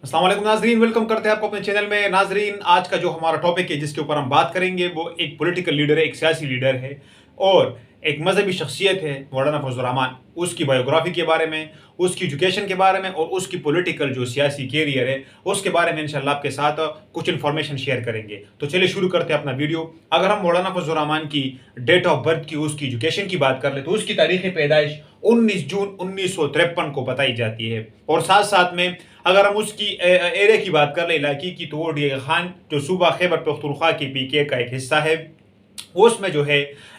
अस्सलाम वालेकुम नाजरीन, वेलकम करते हैं आपको अपने चैनल में। नाजरीन, आज का जो हमारा टॉपिक है जिसके ऊपर हम बात करेंगे वो एक पॉलिटिकल लीडर है, एक सियासी लीडर है और एक मजहबी शख्सियत है, मौलाना फजल रहमान। उसकी बायोग्राफी के बारे में, उसकी एजुकेशन के बारे में और उसकी पॉलिटिकल जो सियासी कैरियर है उसके बारे में इंशाल्लाह आपके साथ कुछ इन्फॉर्मेशन शेयर करेंगे। तो चलिए शुरू करते हैं अपना वीडियो। अगर हम मौलाना फजल रहमान की डेट ऑफ बर्थ की, उसकी एजुकेशन की बात कर ले तो उसकी तारीख पैदाइश 19 जून 1953 को बताई जाती है। और साथ साथ में अगर हम उसकी एरिया की बात कर ले, इलाके की, तो वो डीगा खान जो सूबा खैबर पख्तूनख्वा के पीके का एक हिस्सा है, उसमें जो है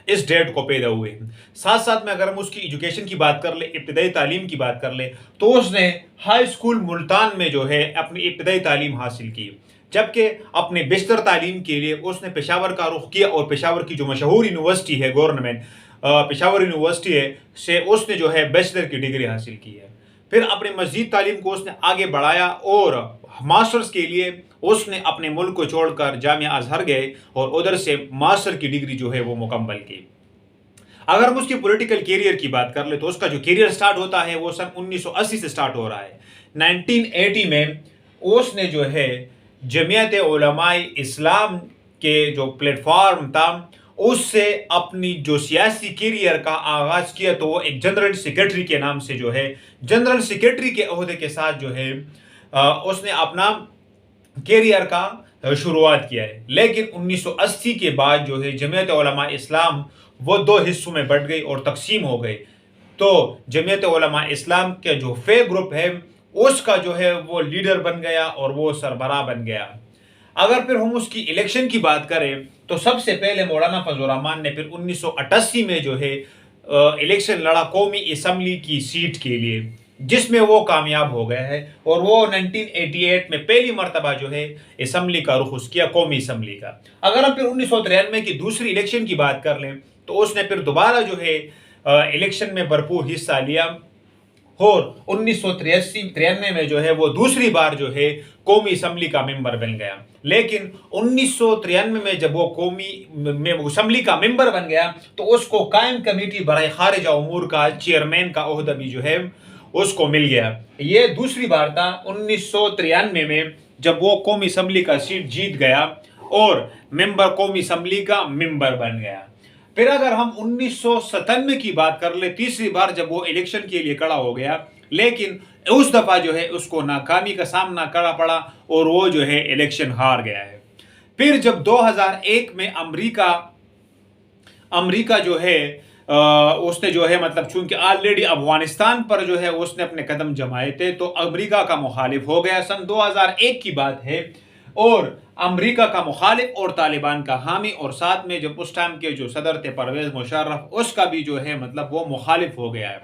इस डेट को पैदा हुए। साथ साथ में अगर हम उसकी एजुकेशन की बात कर ले, इब्तदाई तालीम की बात कर ले, तो उसने हाई स्कूल मुल्तान में जो है अपनी इब्तदाई तालीम हासिल की, जबकि अपने बेशतर तालीम के लिए उसने पेशावर का रुख किया और पेशावर की जो मशहूर यूनिवर्सिटी है, गवर्नमेंट पेशावर यूनिवर्सिटी है, से उसने जो है बैचलर की डिग्री हासिल की है। फिर अपने मजीद तालीम को उसने आगे बढ़ाया और मास्टर्स के लिए उसने अपने मुल्क को छोड़कर जामिया अजहर गए और उधर से मास्टर की डिग्री जो है वो मुकम्मल की। अगर हम उसकी पॉलिटिकल कैरियर की बात कर ले तो उसका जो कैरियर स्टार्ट होता है वो सन 1980 से स्टार्ट हो रहा है। 1980 में उसने जो है जमीयत उलमाए इस्लाम के जो प्लेटफॉर्म था उससे अपनी जो सियासी कैरियर का आगाज किया। तो वो एक जनरल सेक्रेटरी के नाम से जो है, जनरल सेक्रेटरी के ओहदे के साथ जो है उसने अपना कैरियर का शुरुआत किया है। लेकिन 1980 के बाद जो है जमीयत उलमा इस्लाम वो दो हिस्सों में बढ़ गई और तकसीम हो गई। तो जमीयत उलमा इस्लाम के जो फे ग्रुप है उसका जो है वो लीडर बन गया और वो सरबराह बन गया। अगर फिर हम उसकी इलेक्शन की बात करें तो सबसे पहले मौलाना फजल रहमान ने फिर 1988 में जो है इलेक्शन लड़ा कौमी असम्बली की सीट के लिए, जिसमें वो कामयाब हो गया है और वो 1988 में पहली मरतबा जो है असम्बली का रुख किया, कौमी असम्बली का। अगर हम फिर 1993 की दूसरी इलेक्शन की बात कर लें तो उसने फिर दोबारा जो है इलेक्शन में भरपूर हिस्सा लिया और 1993 में जो है वो दूसरी बार जो है कौमी असम्बली का मेंबर बन गया। लेकिन 1993 में जब वो कौमी में असम्बली का मेंबर बन गया तो उसको कायम कमेटी बराए खारिजा उमूर का चेयरमैन का ओहदा भी जो है उसको मिल गया। ये दूसरी बार था 1993 में जब वो कौमी असम्बली का सीट जीत गया और मेंबर कौमी असम्बली का मेंबर बन गया। फिर अगर हम 1997 की बात कर ले, तीसरी बार जब वो इलेक्शन के लिए खड़ा हो गया, लेकिन उस दफा जो है उसको नाकामी का सामना करना पड़ा और वो जो है इलेक्शन हार गया है। फिर जब 2001 में अमेरिका जो है उसने जो है मतलब चूंकि ऑलरेडी अफगानिस्तान पर जो है उसने अपने कदम जमाए थे तो अमेरिका का मुखालिफ हो गया। सन 2001 की बात है और अमेरिका का मुखालिफ और तालिबान का हामी, और साथ में जब उस टाइम के जो सदर थे परवेज मुशर्रफ, उसका भी जो है मतलब वो मुखालिफ हो गया है।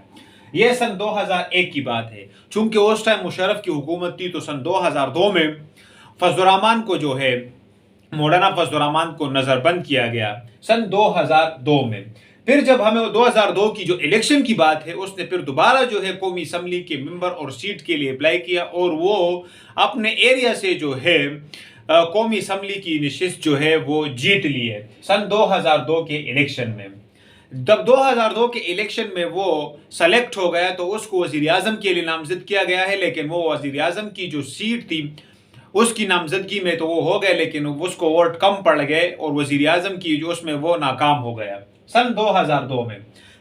यह सन 2001 की बात है। चूंकि उस टाइम मुशर्रफ की हुकूमत थी तो सन 2002 में फजल रहमान को जो है मौलाना फजल रहमान को नजरबंद किया गया सन 2002 में। फिर जब हमें 2002 की जो इलेक्शन की बात है उसने फिर दोबारा जो है कौमी असम्बली के मेंबर और सीट के लिए अप्लाई किया और वो अपने एरिया से जो है कौमी असम्बली की नशिस्त जो है वो जीत ली है सन 2002 के इलेक्शन में। जब 2002 के इलेक्शन में वो सेलेक्ट हो गया तो उसको वजीर आजम के लिए नामजद किया गया है, लेकिन वो वजीर आजम की जो सीट थी उसकी नामजदगी में तो वो हो गए, लेकिन उसको वोट कम पड़ गए और वजीर आजम की जो उसमें वो नाकाम हो गया सन 2002 में।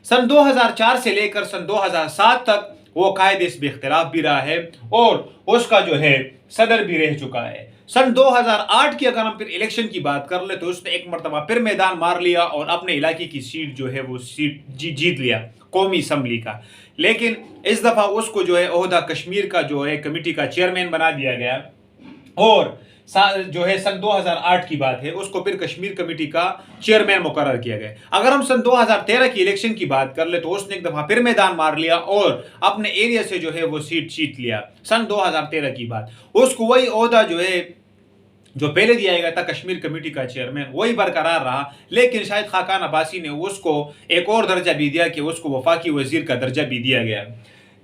सन 2004 से लेकर सन 2007 तक वो कायदे इस इख्तिलाफ भी रहा है और उसका जो है सदर भी रह चुका है। सन 2008 की अगर हम फिर इलेक्शन की बात कर ले तो उसने एक मरतबा फिर मैदान मार लिया और अपने इलाके की सीट जो है वो सीट जीत लिया कौमी असम्बली का। लेकिन इस दफा उसको जो है ओहदा कश्मीर का जो है कमेटी का चेयरमैन बना दिया गया और जो है सन 2008 की बात है उसको फिर कश्मीर कमेटी का चेयरमैन मुकर्रर किया गया। अगर हम सन 2013 की इलेक्शन की बात कर ले तो उसने एक दफा फिर मैदान मार लिया और अपने एरिया से जो है वो सीट जीत लिया सन 2013 की बात। उसको वही ओहदा जो है जो पहले दिया गया था कश्मीर कमेटी का चेयरमैन वही बरकरार रहा, लेकिन शायद खाकान अब्बासी ने उसको एक और दर्जा भी दिया कि उसको वफाकी वजीर का दर्जा भी दिया गया।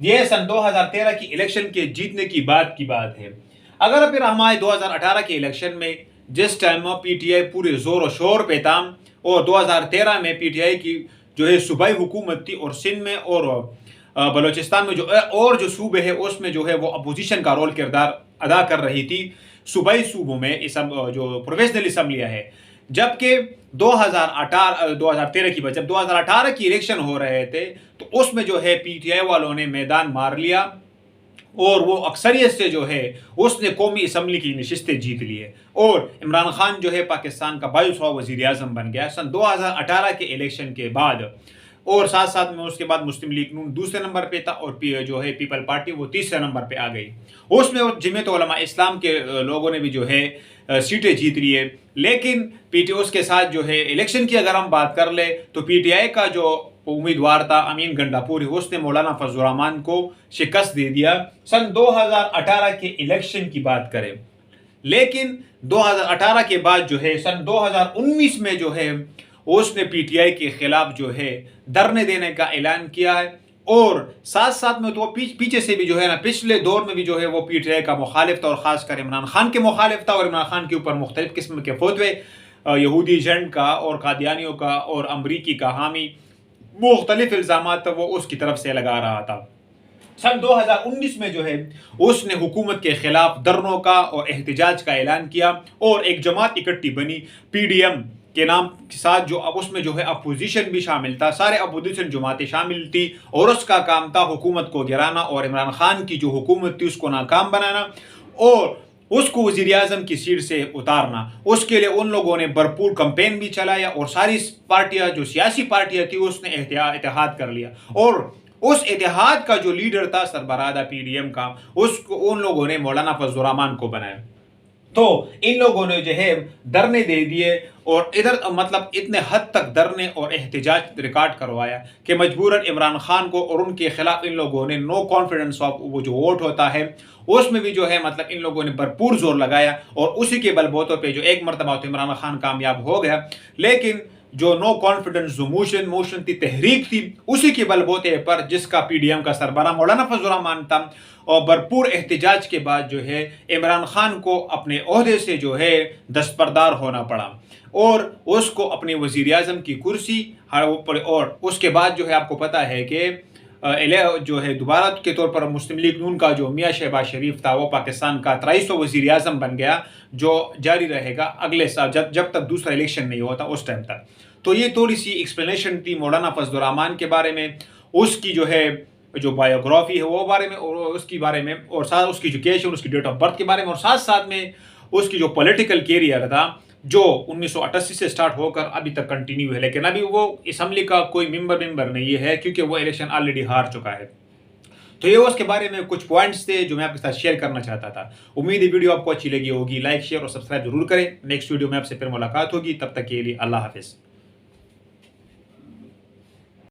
यह सन 2013 की इलेक्शन के जीतने की बात है। अगर फिर हमारे 2018 के इलेक्शन में जिस टाइम पीटीआई पूरे जोर और शोर पे था और 2013 में पीटीआई की जो है सूबाई हुकूमत थी और सिंध में और بلوچستان میں جو اور جو صوبے ہیں اس میں جو ہے وہ اپوزیشن کا رول کردار ادا کر رہی تھی صوبائی صوبوں میں جو پروفیشنل اسمبلیاں ہے. جبکہ 2013 کی بات، جب 2018 کی الیکشن ہو رہے تھے تو اس میں جو ہے پی ٹی آئی والوں نے میدان مار لیا اور وہ اکثریت سے جو ہے اس نے قومی اسمبلی کی نشستیں جیت لی ہے اور عمران خان جو ہے پاکستان کا 22واں وزیر اعظم بن گیا سن 2018 کے الیکشن کے بعد. اور ساتھ ساتھ میں اس کے بعد مسلم لیگ نون دوسرے نمبر پہ تھا اور جو ہے پیپل پارٹی وہ تیسرے نمبر پہ آ گئی. اس میں جمعیت علماء اسلام کے لوگوں نے بھی جو ہے سیٹیں جیت لی ہے. لیکن پی ٹی اس کے ساتھ جو ہے الیکشن کی اگر ہم بات کر لیں تو پی ٹی آئی کا جو امیدوار تھا امین گنڈاپوری، اس نے مولانا فضل الرحمان کو شکست دے دیا سن 2018 کے الیکشن کی بات کریں. لیکن 2018 کے بعد جو ہے سن 2019 میں جو ہے اس نے پی ٹی آئی کے خلاف جو ہے دھرنے دینے کا اعلان کیا ہے اور ساتھ ساتھ میں تو پیچھے سے بھی جو ہے نا پچھلے دور میں بھی جو ہے وہ پی ٹی آئی کا مخالف تھا اور خاص کر عمران خان کے مخالف تھا اور عمران خان کے اوپر مختلف قسم کے فتوے یہودی ایجنٹ کا اور قادیانیوں کا اور امریکی کا حامی مختلف الزامات وہ اس کی طرف سے لگا رہا تھا. سن 2019 میں جو ہے اس نے حکومت کے خلاف دھرنوں کا اور احتجاج کا اعلان کیا اور ایک جماعت اکٹھی بنی پی ڈی ایم کے نام کے ساتھ، جو اب اس میں جو ہے اپوزیشن بھی شامل تھا، سارے اپوزیشن جماعتیں شامل تھی اور اس کا کام تھا حکومت کو گرانا اور عمران خان کی جو حکومت تھی اس کو ناکام بنانا اور اس کو وزیر اعظم کی سیٹ سے اتارنا. اس کے لیے ان لوگوں نے بھرپور کمپین بھی چلایا اور ساری پارٹیاں جو سیاسی پارٹیاں تھیں اس نے اتحاد کر لیا اور اس اتحاد کا جو لیڈر تھا سربراہ پی ڈی ایم کا، اس کو ان لوگوں نے مولانا فضل الرحمان کو بنایا. تو ان لوگوں نے جو ہے دھرنے دے دیے اور ادھر مطلب اتنے حد تک دھرنے اور احتجاج ریکارڈ کروایا کہ مجبوراً عمران خان کو اور ان کے خلاف ان لوگوں نے نو کانفیڈنس آف وہ جو ووٹ ہوتا ہے اس میں بھی جو ہے مطلب ان لوگوں نے بھرپور زور لگایا اور اسی کے بل بوتوں پہ جو ایک مرتبہ تو عمران خان کامیاب ہو گیا. لیکن جو نو کانفیڈنس جو موشن تھی، تحریک تھی، اسی کے بل بوتے پر جس کا پی ڈی ایم کا سربراہ مولانا فضل الرحمان تھا اور بھرپور احتجاج کے بعد جو ہے عمران خان کو اپنے عہدے سے جو ہے دستبردار ہونا پڑا اور اس کو اپنے وزیر اعظم کی کرسی اور اس کے بعد جو ہے آپ کو پتہ ہے کہ جو ہے دوبارہ کے طور پر مسلم لیگ نون کا جو میاں شہباز شریف تھا وہ پاکستان کا 23واں وزیر اعظم بن گیا، جو جاری رہے گا اگلے سال جب تک دوسرا الیکشن نہیں ہوتا اس ٹائم تک. تو یہ تھوڑی سی ایکسپلینیشن تھی مولانا فضل الرحمان کے بارے میں، اس کی جو ہے جو بایوگرافی ہے وہ بارے میں اور اس کے بارے میں اور ساتھ اس کی ایجوکیشن، اس کی ڈیٹ آف برتھ کے بارے میں اور ساتھ ساتھ میں اس کی جو پولیٹیکل کیریئر تھا جو 1988 سے سٹارٹ ہو کر ابھی تک کنٹینیو ہے. لیکن ابھی وہ اسمبلی کا کوئی ممبر نہیں ہے کیونکہ وہ الیکشن آلریڈی ہار چکا ہے. تو یہ اس کے بارے میں کچھ پوائنٹس تھے جو میں آپ کے ساتھ شیئر کرنا چاہتا تھا. امید ہے ویڈیو آپ کو اچھی لگی ہوگی. لائک، شیئر اور سبسکرائب ضرور کریں. نیکسٹ ویڈیو میں آپ سے پھر ملاقات ہوگی، تب تک کے لیے اللہ حافظ.